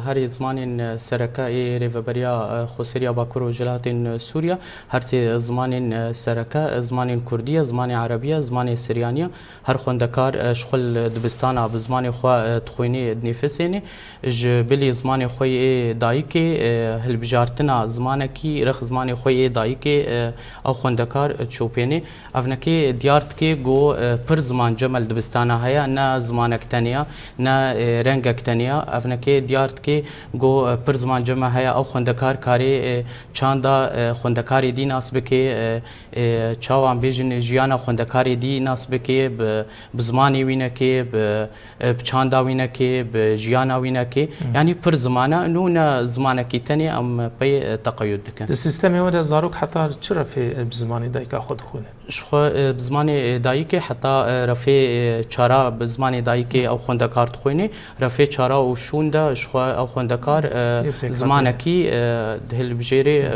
هري زمانين سركا ريفبريا خوسريا باكورو جلاتين سوريا هرسي زمانين سركا زمانين كردية زمان عربية زمان سريانية هر خوندكار شغل دبستانا بزمان خو تخويني دنيفسيني ج بلي زمان خوي دايكي هل بجارتنا زمانكي رخ زمان خوي دايكي او خوندكار تشوبيني افنكي ديارتكي جو پر زمان جمل دبستانا هيا نا زمانك تانية نا رنگك تانية افنكي ديارتكي جو پر زمان جمع هيا او خوندكار كاري چاندا خوندكاري دي ناس بكي چاوان بيجن جيانا خوندكاري دي ناس بكي بزماني وينكي بچاندا وينكي بجيانا وينكي يعني پر زمانا نونا زمانكي تاني ام بي تقيد دكن السيستم هو زاروك حتى چرا في بزماني دايكا خود خونه شخو بزماني دايكي حتى رفي چارا بزماني دايكي او خوندكار تخويني رفي چارا و شوندا شخو او خوندكار زمانكي دهل بجيري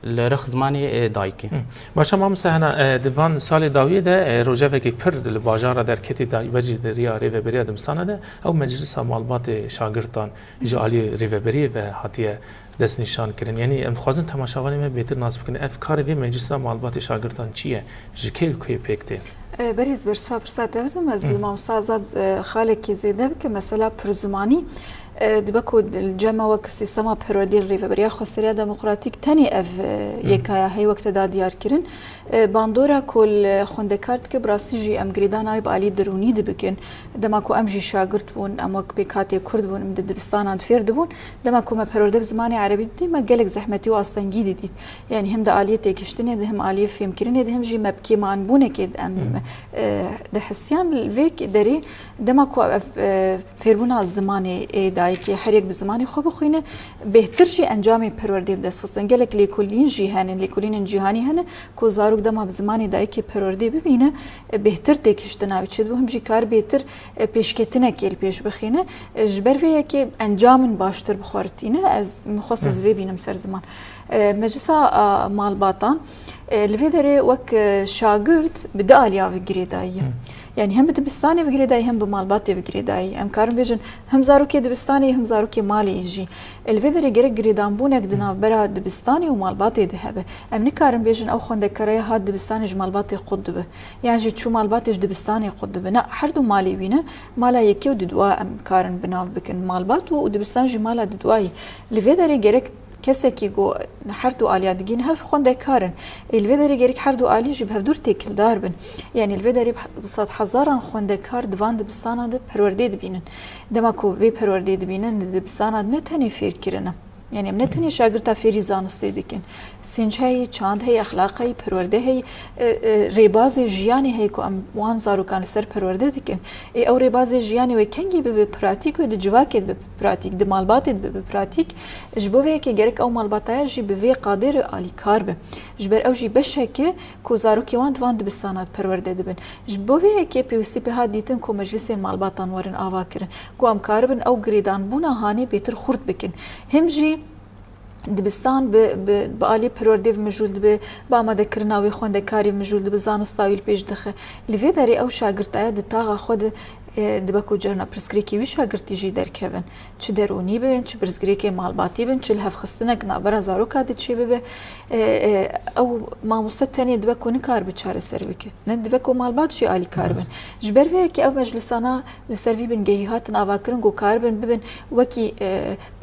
لرخ زماني دايكي باشا ما مسهنا ديوان سال داويه ده روجافكي پر الباجار در كتي داي وجه دريا ريفبريا دمسانه ده او مجلس مالبات شاگردان جالي ريفبري و هاتيه دست نشان کردن یعنی ام خوازن تماشاوانی ما بهتر ناس بکنه اف کار وی مجلس مالبات شاگردان چیه جکل کوی پکته بريز برسا برسا دردم از الموسازات خالك زيده بك مثلا برزماني دبكو الجامعة وك السيستما برودي الريفبريا خسرية ديمقراطيك تاني اف يكا هي وقت دا ديار كرن باندورا كل خوندكارت كبراسي جي ام غريدان ايب علي دروني دبكن دماكو ام جي شاگرد بون ام وك بكاتي كرد بون ام دبستان فير دبون دماكو ما برودي بزماني عربي دي ما قالك زحمتي واستنجي دي يعني هم دا عليه تكشتني ده هم عليه فهم كرن ده هم جي مبكي ما انبونه كد ام ده حسيان الفيك دري دماكو فيربونا الزماني دا دایی که هر یک بزمانی خوب خوینه بهتر جی انجام پرورده بدست خستن گلک لیکولین جی هنن لیکولین جهانی هنه کو زاروک دما بزمانی دایی که پرورده ببینه بهتر تکشتن اوی چه دو هم جی کار بهتر پیشکتنه کل پیش بخینه جبر ویه که انجام باشتر بخورتینه از مخصص وی بینم سر زمان مجلسا مالباتان لفي داري وك شاگرد بدا عليا في جريداي يعني هم بدبستاني في جريداي هم بمالباتي في جريداي ام كارم بيجن هم زاروكي دبستاني هم زاروكي مالي يجي الفي داري جريك جريدان بونك دنا برا دبستاني ومالباتي ذهبه ام نكارم بيجن او خند كريه هاد دبستاني جمالباتي قدبه يعني جي شو مالباتي دبستاني قدبه نا حردو مالي بينا مالا يكي وددوا ام كارن بناف بكن مالبات ودبستان جي مالا ددواي الفي داري جريك کسی که گو هر دو آلیات گین هف خونده کارن الوداری گریک هر دو آلی جب هفدور تکل دار بن یعنی الوداری بصد هزاران خونده کار دوان دبستان ده پرورده دبینن دما کو وی پرورده دبینن دبستان نه تنی فیر کرنه يعني من تني شاگرد فيري زانستی دکن سنج هی چاند هی اخلاقی پرورده هی ریباز جیانی هی کو ام وان زارو کان سر پرورده دکن ای او ریباز جیانی و کنگی به پراتیک و د جواکت به پراتیک د مالبات به پراتیک جبوه که گرک او مالباتای جی به قادر علی کار به جبر او جی بشه که کو زارو کی وان دبستانات پرورده دبن جبوه که پیوسی به هاد دیتن کو مجلس مالباتان ورن آوا کرن کو ام کاربن او گریدان بونا هانی بهتر خورد بکن هم جی دبستان بآلی پرورده مجولد به با آماده کرناوی خونده کاری مجولد به زانستاویل پیش دخه لیوی داری او شاگردای دتاغا خود دبکو جرنا پرسکریکی وی شاگردی جی درکهون چه درونی بین چه پرسکریکی مالباتی بین چه الهف خستنک نابرا زارو کاده چه ببه او ماموسه تانی دبکو نکار بچاره سرویکه نه دبکو مالبات شی آلی کار بین جبر وی که او مجلسانا لسروی بین گهیهات ناواکرن گو کار بین ببین وکی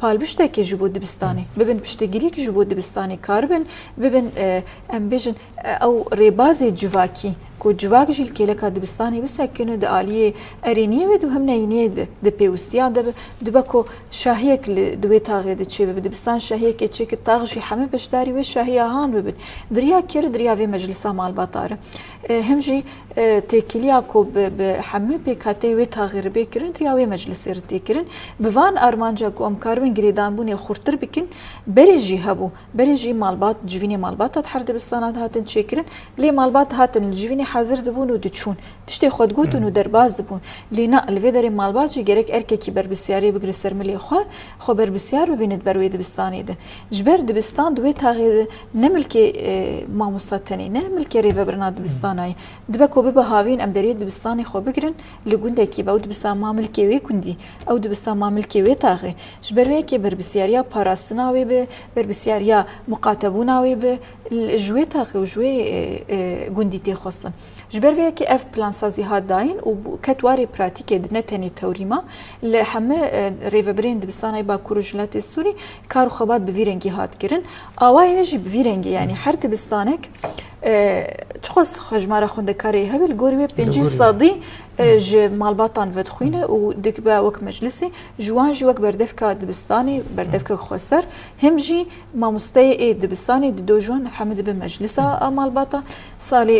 پالبشته که جبو دبستانی ببین پشتگیری که جبو دبستانی کار بین ببین ام بیجن او ریبازی جواکی کو جواک جیل کله کا دبستانی بسکنه د عالیه ارینیه و دو هم نینیه د پیوستیا د بکو شاهیه کل دوی تاغه د چه به دبستان شاهیه که چه که تاغ جی همه بشداری و شاهیه هان ببین دریا کر دریا و مجلسا مال باتاره هم جی تکیلیا کو به همه پیکاته و تغییر بکرن دریا و مجلس ارتکرن بوان ارمانجا کو ام کارون گریدان بونه خورتر بکن بریجی هبو بریجی مالبات جوینی مالبات هر دبستانات هاتن چکرن لی مالبات هاتن جوینی حاضر دبون و دچون تشتی خود گوتون و درباز دبون لینا الویدر مالبات جی گرک ارکی بر بسیاری بگری سرملی خو بر بسیار ببیند بر وید بستانی ده جبر دبستان دوی تاغید نملکی ماموساتنی نملکی ریو برناد دبستانای دبکو به هاوین ام درید دبستانی خو بگرن لگونده کی باود دبستان ماملکی وی کندی او دبستان ماملکی وی تاغی جبر وی که بر بسیاریا پاراستناوی به بر بسیاریا مقاتبوناوی به جوی تاغی و جوی گوندی تی خواستن جبر وی که اف پلان سازی ها داین و کتواری پراتیک نتنی توریما لحمه ریو برین دبستانای با کورجلات سوری کارو خبات به ویرنگی هات کرن آوای ویجی به ویرنگی یعنی هر دبستانک تخص خجماره خونده کاری هبل گوری پنجی صادی ج مالباتان ودخوینه و دک با وک مجلسی جوان جوک بردف کا دبستانی بردف کا خسر هم جی مامسته دبستانی دو جوان حمد به مجلسا مالباتا سالی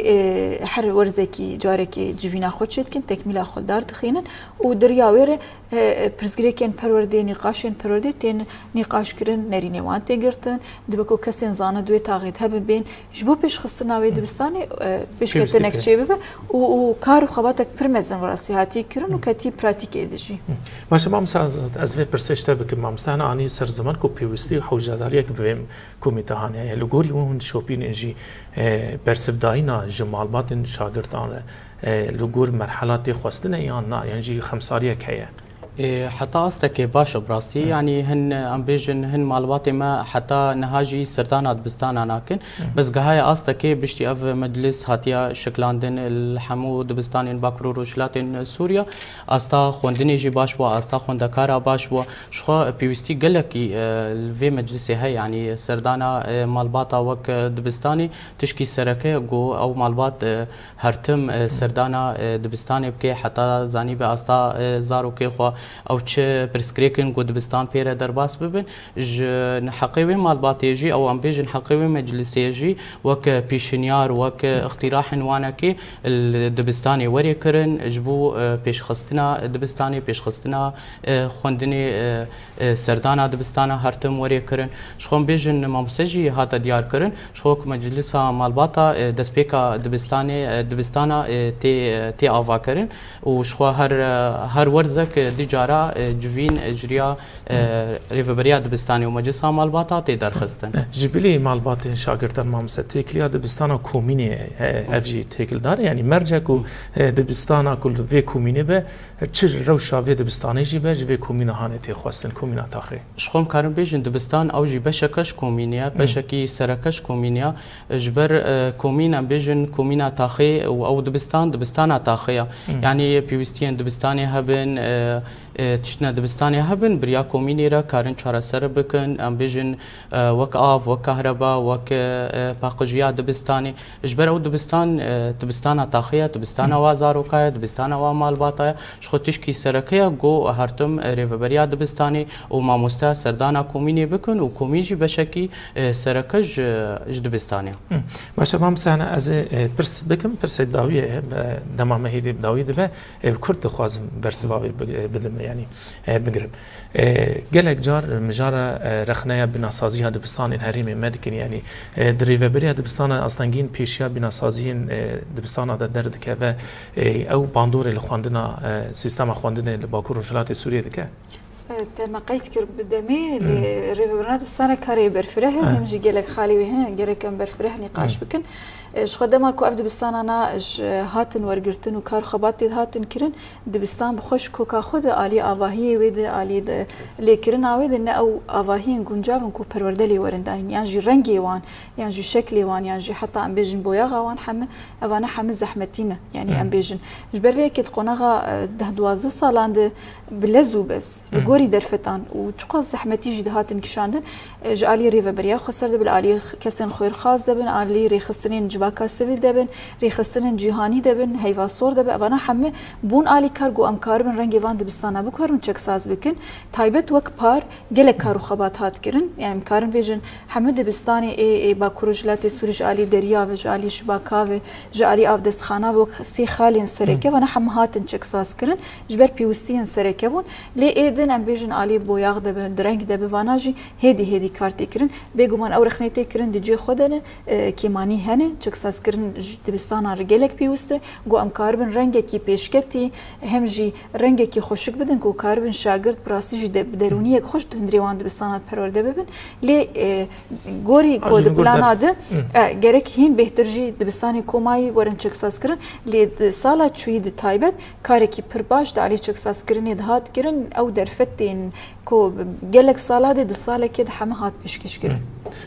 هر ورزکی جارکی جوینا خودشت کن تکمیل خوددار تخینن و دریاویر پرزگریکن پرورده نقاشن پرورده تین نقاش کرن نرینوان تگرتن دبکو کسین زانه دوی تاغید هب بین جبو پیش خستنا و دبستانی پیش کتنک چه ببه و کار خباتک پرمزن وراسیاتی کرن و کتی پراتیک ایدجی. باشه مامسا از وی پرسشته بکن مامستان آنی سر زمان کو پیوستی حوجداری که بیم کمیتهانه لگوری اون شوپین انجی برسبداینا جمالبات شاگردان لگور مرحلات خواستنه یا نه یعنی خمساریه که حتى أستك باش براسي يعني هن أمبيجن هن معلومات ما حتى نهاجي سردانات بستانا ناكن بس جهاي أستك بشتي أف مجلس هاتيا شكلاندن الحمود بستانين باكرو روشلاتين سوريا أستا خوندني جي باش وا أستا خوندكارا باش وا شخا بيوستي قلكي في مجلس هاي يعني سردانا مالباتا وك دبستاني تشكي سركة جو أو مالبات هرتم سردانا دبستاني بكي حتى زاني بأستا زارو كي خوا او چه برسكريكن قد دبستان بيرا درباس ببن ج نحقيوي مالباتيجي او ام بيجن حقيوي مجلسيجي وك بيشنيار وك اقتراح وانكي الدبستاني وري كرن جبو بيش خستنا دبستاني بيش خستنا خوندني سردانا دبستانا هرتم وري كرن شخون بيجن مامسجي هاتا ديار كرن شخوك مجلسها مالباتا دسبيكا دبستانا تي آوا كرن وشخوا هر ورزك ديجارا جوين اجريا ريفبريا دبستاني ومجلسها مالباتا تي درخستن جبلي مالبات شاگردان مامسه تکلیا دبستانا کومینی افجی تکل دار یعنی مرجع کو دبستانا کل وی کومینی به چه روشا وی دبستانی جی به وی کومینه هانه تی خواستن کومینه تاخی شخوم كارن بيجن دبستان او جي بشكش كومينيا بشكي سركش كومينيا جبر كومينا بيجن كومينا تاخي او دبستانا تاخيا يعني بيوستين دبستاني هبن تشنا دبستاني هبن بريا كوميني را كارن چارا سر بكن ام بيجن وك آف وك كهرباء وك باقجيا دبستاني جبر او دبستانا تاخيا دبستانا وازاروكايا دبستانا ومالباتايا شخو تشكي سركيا جو هرتم ريفبريا دبستاني وما مستا سردانا كوميني بكن وكوميجي بشكي سركج دبستاني باشه مام سنه از پرس بکم پرس داویه دما مهدی داوی ده به کرد خوازم برسواوی بدم يعني بقرب قالك جار مجارة رخنايا بناسازيها دبستان الهريم مدكن يعني دريفبريا دبستان أصلاً بيشيا بناسازين دبستان هذا درد كذا أو باندور اللي خواندنا سيستم خواندنا لباكور وشلات سوريا ذكاء تما قيت كر بدمي اللي ريفبرنات السنة كاري برفره يمشي قالك خالي وهنا قالك كان برفره نقاش بكن اش خدما كو افد بستان انا اش هاتن ورقرتن وكار خباتي هاتن كرن دبستان بخوش كوكا خود آلي آواهي ويد آلي اللي كرن عويد ان او آواهي نقنجاب نكو پروردلي ورنداين يعني جي رنگي وان يعني جي شكلي وان يعني جي حتى ام بيجن بوياغا وان حم اوانا حم زحمتينا يعني ام بيجن جبر فيك تقونغا ده دوازه سالاند بلزو بس بقوري درفتان وتقاز زحمتي جي هاتن كشاندن جالي ريفبريا خسر بالآلي كسن خير خاص دبن آلي ريخسنين باکا سویل دبن ریخستن جهانی دبن هیواسور دبن اوانا همه بون آلی کارگو امکار بن رنگی وان دبستانه بکارون چک ساز بکن تایبت وک پار گله کارو خبات هات کرن یعنی امکارن بیجن همه دبستانی ای با کروجلات سوریش آلی دریا و جالی شباکا و جالی آف دستخانه و سی خالین سرکه وانا همه هاتن چک ساز کرن جبر پیوستین سرکه بون لی ایدن ام بیجن آلی بویاغ دبن درنگ دبن وانا جی هدی کارتی کرن بگو من او رخنیتی کرن دیجی خودن کیمانی هنه ساز کردن دبستان رجالك بيوسته جو ام كاربن رنگه کی پیشکتی هم جی رنگه کی خوشک بدن کو کاربن شاگرد براسی جی درونی خوش دندریوان دبستانات پرورده ببن لی گوری کو دپلاناده gerek هین بهتر جی دبستانی کومای ورن چک ساز کردن لی سالا چوی د تایبت کاری کی پرباش دالی چک ساز کردن دهات کردن او درفتین کو gelek سالا د سالا کد همه هات پیشکش کردن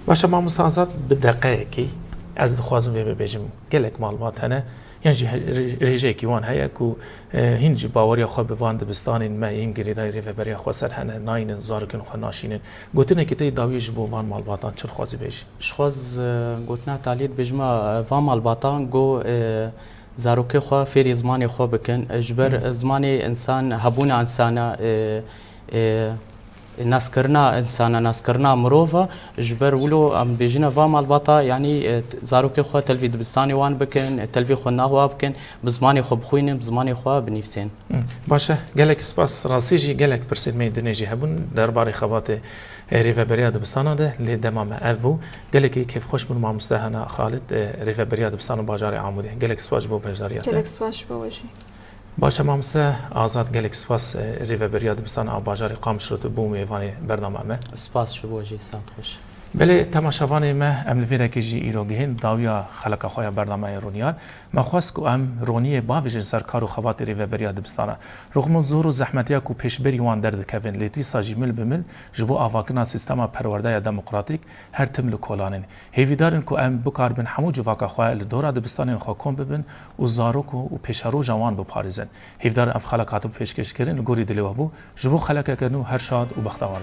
باشه ما مستعصات بدقیقی از دخوازم ببیجم گلک معلومات هنه یعنی رجعی کیوان هیا کو هنج باوری خواب وان دبستان ما این گریدای ریفبری خواسر هنه ناین زارگن خناشینن گوتنه که تی داویج بو وان معلوماتان چر خوازی بیج شخواز گوتنه تعلیت بجما وان معلوماتان گو زاروكي خوا فيري زماني خوا بكن اجبر زماني انسان هبونا انسانا ناس كرنا مروفا جبر ولو ام بيجينا فام البطا يعني زاروكي خوا تلفي دبستاني وان بكن تلفي خو ناهوا بكن بزماني خو بخوين بزماني خوا بنفسين باشا قالك سباس راسيجي قالك برسل مي دنيجي هبون درباري خبات ريفبريا دبستانا ده اللي دمام افو قالك كيف خوش من ما مستهنا خالد ريفبريا دبستانا باجاري عمودي قالك سباس بو باجاريات قالك سباس بو وجهي باشه مامسته آزاد گلک سپاس ریوبریا دبستان آباجاری قام شروط بوم ایوانی برنامه ما سپاس شو وجهي ساعت خوش بله تماشاوان ما ام لفیره که جی ایروگهن داویا خلق خواه برنامه رونیار ما خواست که ام رونی باویجن سرکار و خوات ریوبریا دبستانه رغم زور و زحمتیا کو پیش بری وان درد کفن لیتی ساجی مل بمل جبو آواکنا سیستم پرورده دموکراتیک هر تمل کولانن هیویدارن که ام بکار بن همو جواکا خواه لدورا دبستانین خواه کن ببن و زاروک و پیشارو جوان بپارزن هیویدار اف خلقاتو پیشکش کردن گوری دلوابو جبو خلق کنو هر شاد و بختوار